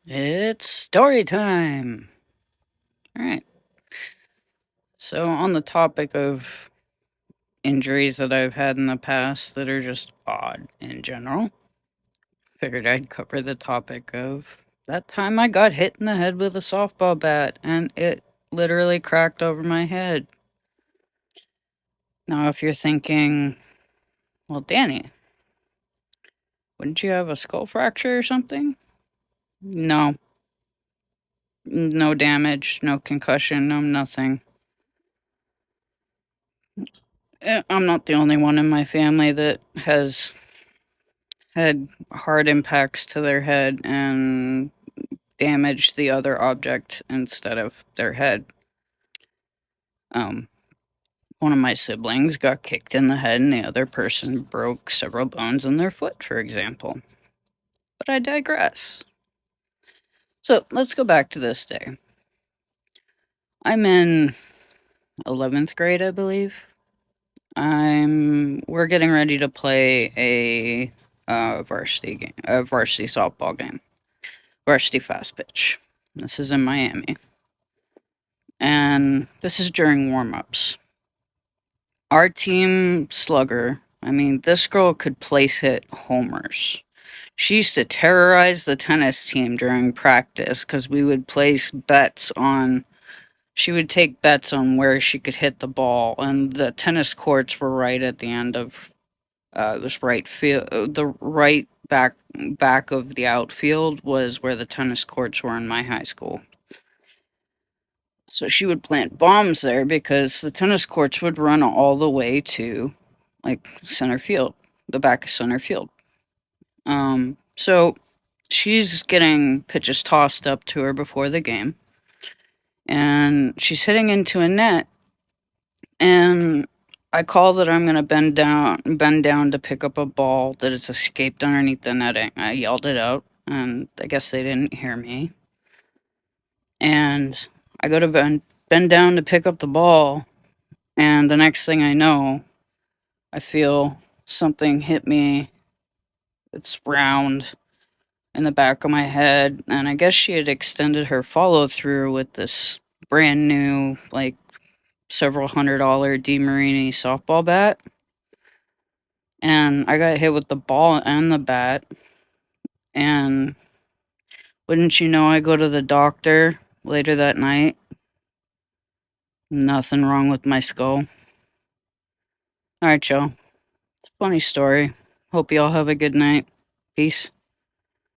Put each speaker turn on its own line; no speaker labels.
It's story time. All right. So, on the topic of injuries that I've had in the past that are just odd in general, figured I'd cover the topic of that time I got hit in the head with a softball bat and it literally cracked over my head. Now, if you're thinking, well, Danny, wouldn't you have a skull fracture or something? No. No damage, no concussion, no nothing. I'm not the only one in my family that has had hard impacts to their head and damaged the other object instead of their head. Um, One of my siblings got kicked in the head, and the other person broke several bones in their foot, for example. But I digress. So let's go back to this day. I'm in 11th grade, I believe. We're getting ready to play a varsity game, a varsity softball game, varsity fast pitch. This is in Miami, and this is during warm-ups. Our team slugger, I mean, this girl could place hit homers. She used to terrorize the tennis team during practice because we would place bets on. She would take bets on where she could hit the ball, and the tennis courts were right at the end of this right field. The right back of the outfield was where the tennis courts were in my high school. So she would plant bombs there because the tennis courts would run all the way to like center field, the back of center field. So she's getting pitches tossed up to her before the game, and she's hitting into a net, and I call that I'm gonna bend down to pick up a ball that has escaped underneath the netting. I yelled it out, and I guess they didn't hear me. And I go to bend down to pick up the ball, and the next thing I know, I feel something hit me. It's round in the back of my head, and I guess she had extended her follow through with this brand new, like several $100 DeMarini softball bat. And I got hit with the ball and the bat. And wouldn't you know, I go to the doctor later that night. Nothing wrong with my skull. All right, y'all. It's a funny story. Hope you all have a good night. Peace.